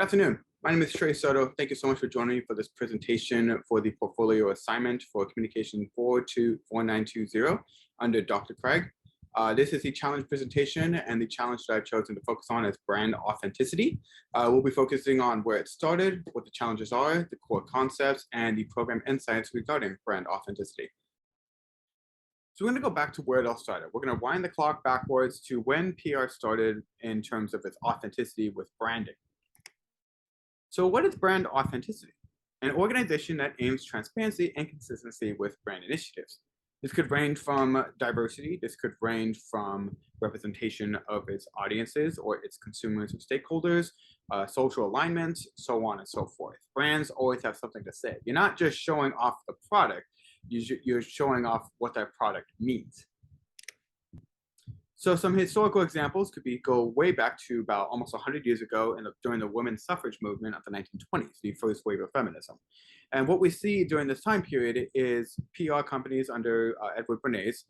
Good afternoon. My name is Trey Soto. Thank you so much for joining me for this presentation for the portfolio assignment for communication 424920 under Dr. Craig. This is the challenge presentation, and the challenge that I've chosen to focus on is brand authenticity. We'll be focusing on where it started, what the challenges are, the core concepts, and the program insights regarding brand authenticity. So we're going to go back to where it all started. We're going to wind the clock backwards to when PR started in terms of its authenticity with branding. So what is brand authenticity? An organization that aims transparency and consistency with brand initiatives. This could range from diversity, this could range from representation of its audiences or its consumers or stakeholders, social alignment, so on and so forth. Brands always have something to say. You're not just showing off the product, you're showing off what that product means. So some historical examples could go way back to about almost 100 years ago during the women's suffrage movement of the 1920s, the first wave of feminism. And what we see during this time period is PR companies under Edward Bernays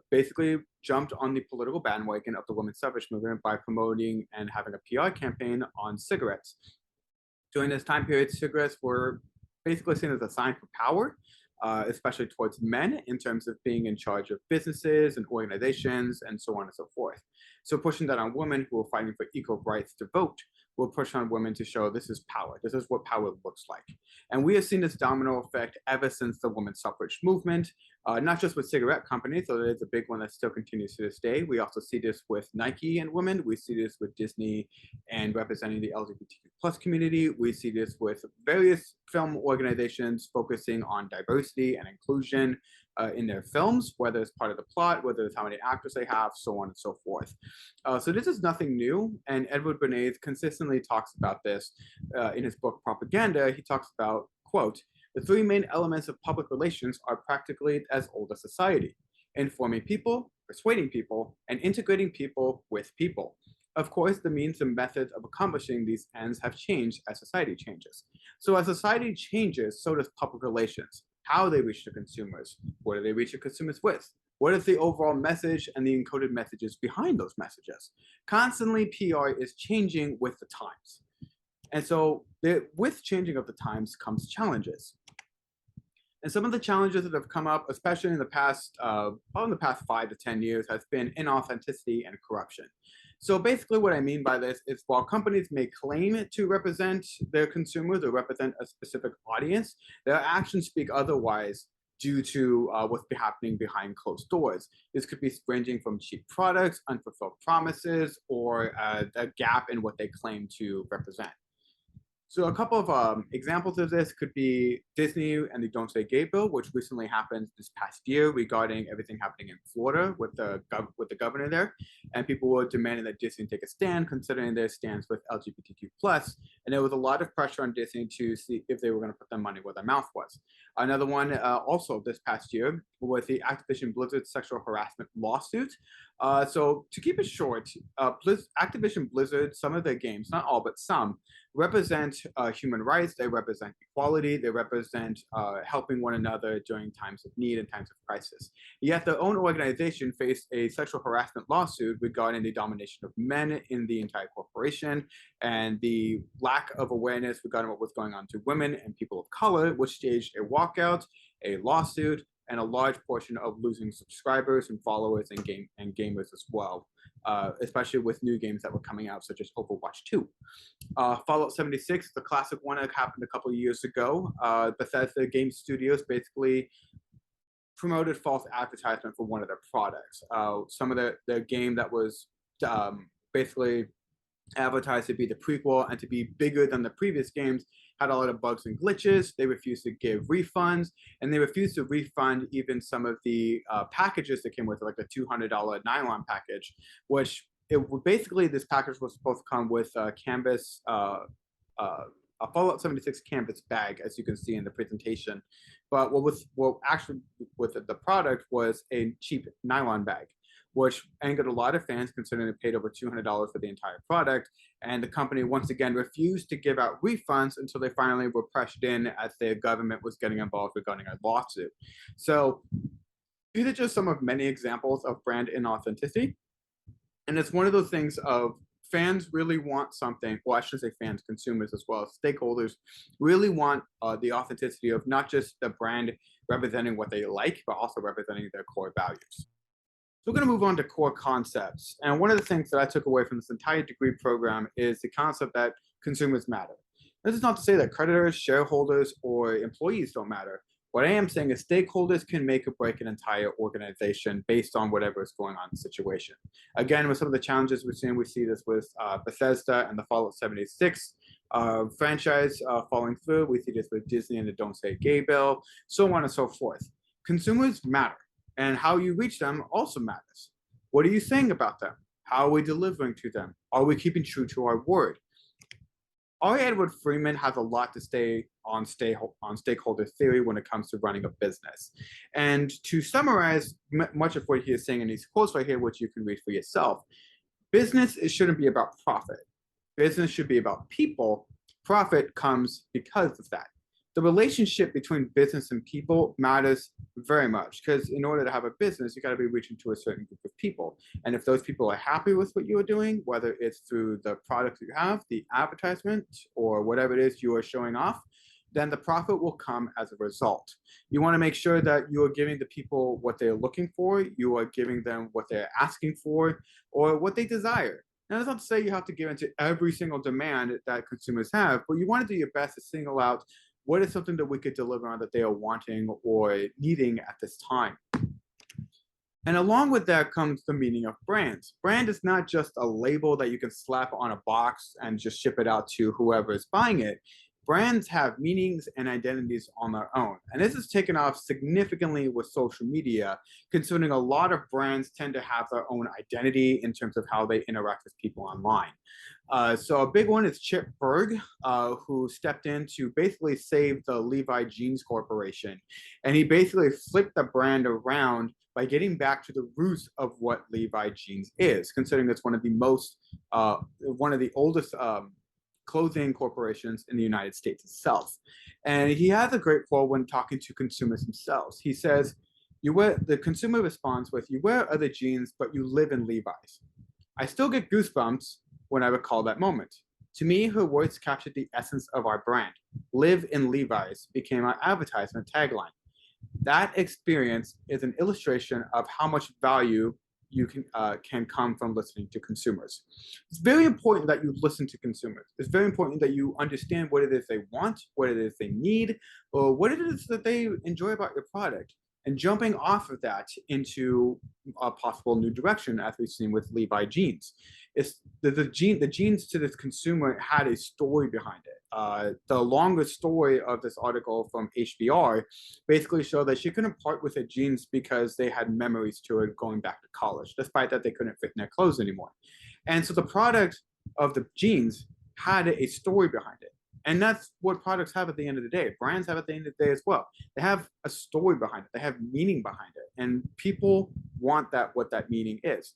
basically jumped on the political bandwagon of the women's suffrage movement by promoting and having a PR campaign on cigarettes. During this time period, cigarettes were basically seen as a sign for power, especially towards men in terms of being in charge of businesses and organizations and so on and so forth. So pushing that on women who are fighting for equal rights to vote will push on women to show this is power. This is what power looks like. And we have seen this domino effect ever since the women's suffrage movement, not just with cigarette companies, though it's a big one that still continues to this day. We also see this with Nike and women. We see this with Disney and representing the LGBTQ plus community. We see this with various film organizations focusing on diversity and inclusion in their films, whether it's part of the plot, whether it's how many actors they have, so on and so forth. So this is nothing new, and Edward Bernays consistently talks about this in his book Propaganda. He talks about, quote, "The three main elements of public relations are practically as old as society: informing people, persuading people, and integrating people with people. Of course, the means and methods of accomplishing these ends have changed as society changes. So as society changes, so does public relations. How they reach the consumers, what do they reach the consumers with? What is the overall message and the encoded messages behind those messages? Constantly, PR is changing with the times. And so with changing of the times comes challenges. And some of the challenges that have come up, especially in the past, probably in the past 5 to 10 years, has been inauthenticity and corruption. So basically what I mean by this is while companies may claim to represent their consumers or represent a specific audience, their actions speak otherwise due to what's happening behind closed doors. This could be ranging from cheap products, unfulfilled promises, or a gap in what they claim to represent. So a couple of examples of this could be Disney and the Don't Say Gay bill, which recently happened this past year regarding everything happening in Florida with the governor there. And people were demanding that Disney take a stand, considering their stance with LGBTQ+. And there was a lot of pressure on Disney to see if they were going to put their money where their mouth was. Another one also this past year was the Activision Blizzard sexual harassment lawsuit. So to keep it short, Activision Blizzard, some of their games, not all, but some, represent human rights, they represent equality, they represent helping one another during times of need and times of crisis. Yet their own organization faced a sexual harassment lawsuit regarding the domination of men in the entire corporation and the lack of awareness regarding what was going on to women and people of color, which staged a walkout, a lawsuit, and a large portion of losing subscribers and followers and gamers as well, especially with new games that were coming out, such as Overwatch 2. Fallout 76, the classic one that happened a couple of years ago. Bethesda Game Studios basically promoted false advertisement for one of their products. Some of their game that was basically advertised to be the prequel and to be bigger than the previous games had a lot of bugs and glitches. They refused to give refunds, and they refused to refund even some of the packages that came with it, like the $200 nylon package, which basically this package was supposed to come with a canvas, a Fallout 76 canvas bag, as you can see in the presentation. But what actually with the product was a cheap nylon bag, which angered a lot of fans considering they paid over $200 for the entire product. And the company once again refused to give out refunds until they finally were pressured in as their government was getting involved regarding a lawsuit. So these are just some of many examples of brand inauthenticity. And it's one of those things of fans really want something, well, I should say fans, consumers as well as stakeholders really want the authenticity of not just the brand representing what they like, but also representing their core values. So we're going to move on to core concepts. And one of the things that I took away from this entire degree program is the concept that consumers matter. This is not to say that creditors, shareholders, or employees don't matter. What I am saying is stakeholders can make or break an entire organization based on whatever is going on in the situation. Again, with some of the challenges we're seeing, we see this with Bethesda and the Fallout 76 franchise falling through. We see this with Disney and the Don't Say Gay bill, so on and so forth. Consumers matter, and how you reach them also matters. What are you saying about them? How are we delivering to them? Are we keeping true to our word? R. Edward Freeman has a lot to say on stakeholder theory when it comes to running a business. And to summarize much of what he is saying in these quotes right here, which you can read for yourself, business shouldn't be about profit. Business should be about people. Profit comes because of that. The relationship between business and people matters very much, because in order to have a business, you got to be reaching to a certain group of people. And if those people are happy with what you are doing, whether it's through the product you have, the advertisement, or whatever it is you are showing off, then the profit will come as a result. You want to make sure that you are giving the people what they're looking for, you are giving them what they're asking for, or what they desire. Now, that's not to say you have to give into every single demand that consumers have, but you want to do your best to single out what is something that we could deliver on that they are wanting or needing at this time. And along with that comes the meaning of brands. Brand is not just a label that you can slap on a box and just ship it out to whoever is buying it. Brands have meanings and identities on their own. And this is taken off significantly with social media, considering a lot of brands tend to have their own identity in terms of how they interact with people online. So a big one is Chip Bergh, who stepped in to basically save the Levi Jeans Corporation. And he basically flipped the brand around by getting back to the roots of what Levi Jeans is, considering it's one of the oldest clothing corporations in the United States itself. And he has a great quote when talking to consumers themselves. He says, the consumer responds with, "You wear other jeans, but you live in Levi's." I still get goosebumps when I recall that moment. To me, her words captured the essence of our brand. Live in Levi's became our advertisement tagline. That experience is an illustration of how much value you can come from listening to consumers. It's very important that you listen to consumers. It's very important that you understand what it is they want, what it is they need, or what it is that they enjoy about your product. And jumping off of that into a possible new direction, as we've seen with Levi Jeans. It's the jeans to this consumer had a story behind it. The longest story of this article from HBR basically showed that she couldn't part with her jeans because they had memories to her going back to college, despite that they couldn't fit in their clothes anymore. And so the product of the jeans had a story behind it. And that's what products have at the end of the day. Brands have at the end of the day as well. They have a story behind it. They have meaning behind it. And people want what that meaning is.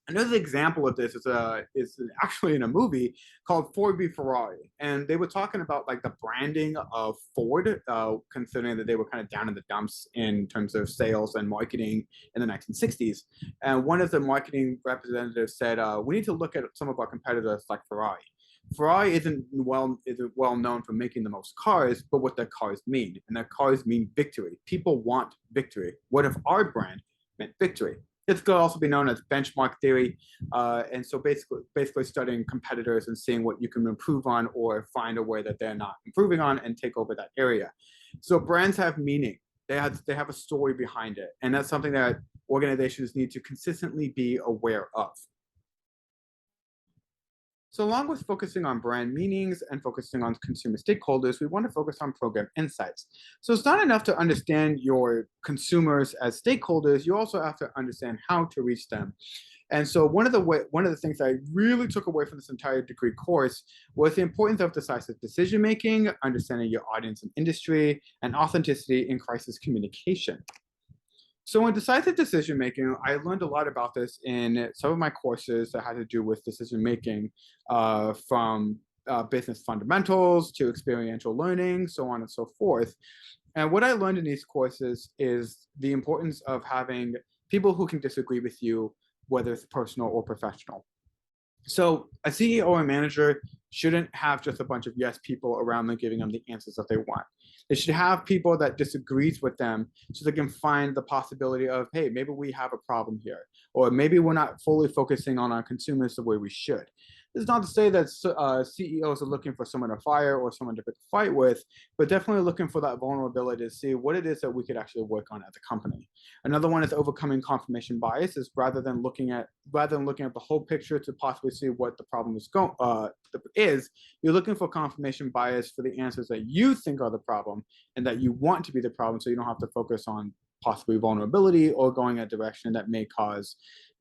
Another example of this is actually in a movie called Ford v Ferrari, and they were talking about like the branding of Ford, considering that they were kind of down in the dumps in terms of sales and marketing in the 1960s. And one of the marketing representatives said, "We need to look at some of our competitors like Ferrari. Ferrari isn't well known for making the most cars, but what their cars mean, and their cars mean victory. People want victory. What if our brand meant victory?" This could also be known as benchmark theory, and so basically studying competitors and seeing what you can improve on or find a way that they're not improving on and take over that area. So brands have meaning. They have a story behind it, and that's something that organizations need to consistently be aware of. So along with focusing on brand meanings and focusing on consumer stakeholders, we want to focus on program insights. So it's not enough to understand your consumers as stakeholders, you also have to understand how to reach them. And so one of the things I really took away from this entire degree course was the importance of decisive decision making, understanding your audience and industry, and authenticity in crisis communication. So in decisive decision making, I learned a lot about this in some of my courses that had to do with decision making, from business fundamentals to experiential learning, so on and so forth. And what I learned in these courses is the importance of having people who can disagree with you, whether it's personal or professional. So a CEO or manager shouldn't have just a bunch of yes people around them giving them the answers that they want. They should have people that disagrees with them so they can find the possibility of, hey, maybe we have a problem here, or maybe we're not fully focusing on our consumers the way we should. This is not to say that CEOs are looking for someone to fire or someone to pick a fight with, but definitely looking for that vulnerability to see what it is that we could actually work on as a company. Another one is overcoming confirmation bias. Is rather than looking at the whole picture to possibly see what the problem is, you're looking for confirmation bias for the answers that you think are the problem and that you want to be the problem, so you don't have to focus on possibly vulnerability or going a direction that may cause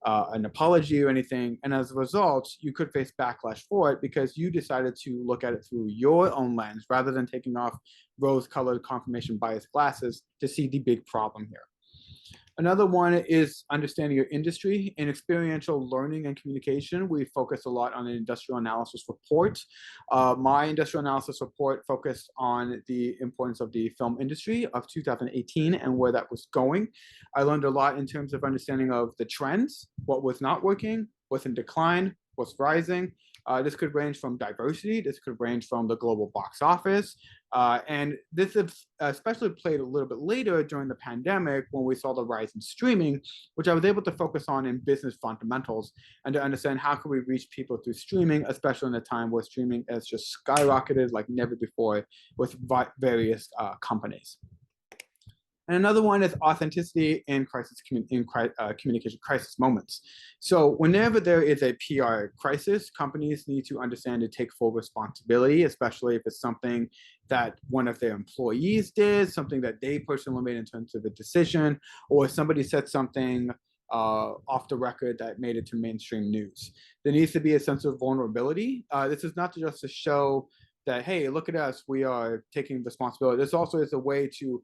an apology or anything. And as a result, you could face backlash for it because you decided to look at it through your own lens rather than taking off rose colored confirmation bias glasses to see the big problem here. Another one is understanding your industry. In experiential learning and communication, we focus a lot on an industrial analysis report. My industrial analysis report focused on the importance of the film industry of 2018 and where that was going. I learned a lot in terms of understanding of the trends, what was not working, what's in decline, what's rising. This could range from diversity, this could range from the global box office, and this is especially played a little bit later during the pandemic when we saw the rise in streaming, which I was able to focus on in business fundamentals and to understand how can we reach people through streaming, especially in a time where streaming has just skyrocketed like never before with various companies. And another one is authenticity in communication crisis moments. So whenever there is a PR crisis, companies need to understand and take full responsibility, especially if it's something that one of their employees did, something that they personally made in terms of a decision, or somebody said something off the record that made it to mainstream news. There needs to be a sense of vulnerability. This is not just to show that, hey, look at us, we are taking responsibility. This also is a way to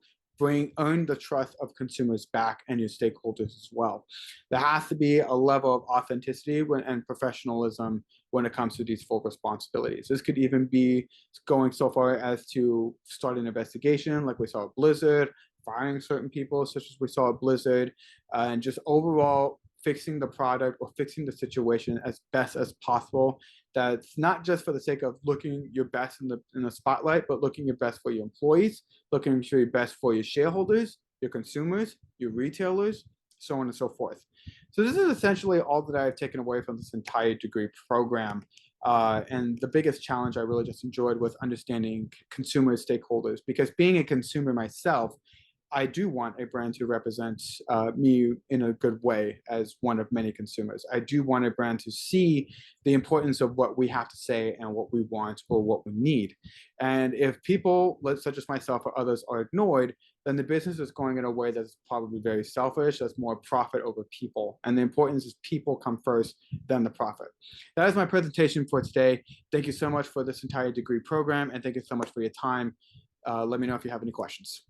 earn the trust of consumers back and your stakeholders as well. There has to be a level of authenticity and professionalism when it comes to these full responsibilities. This could even be going so far as to start an investigation, like we saw at Blizzard, firing certain people, such as we saw at Blizzard, and just overall fixing the product or fixing the situation as best as possible. That's not just for the sake of looking your best in the spotlight, but looking your best for your employees, looking your best for your shareholders, your consumers, your retailers, so on and so forth. So this is essentially all that I've taken away from this entire degree program. And the biggest challenge I really just enjoyed was understanding consumer stakeholders, because being a consumer myself, I do want a brand to represent me in a good way as one of many consumers. I do want a brand to see the importance of what we have to say and what we want or what we need. And if people, such as myself or others, are ignored, then the business is going in a way that's probably very selfish, that's more profit over people. And the importance is people come first, then the profit. That is my presentation for today. Thank you so much for this entire degree program, and thank you so much for your time. Let me know if you have any questions.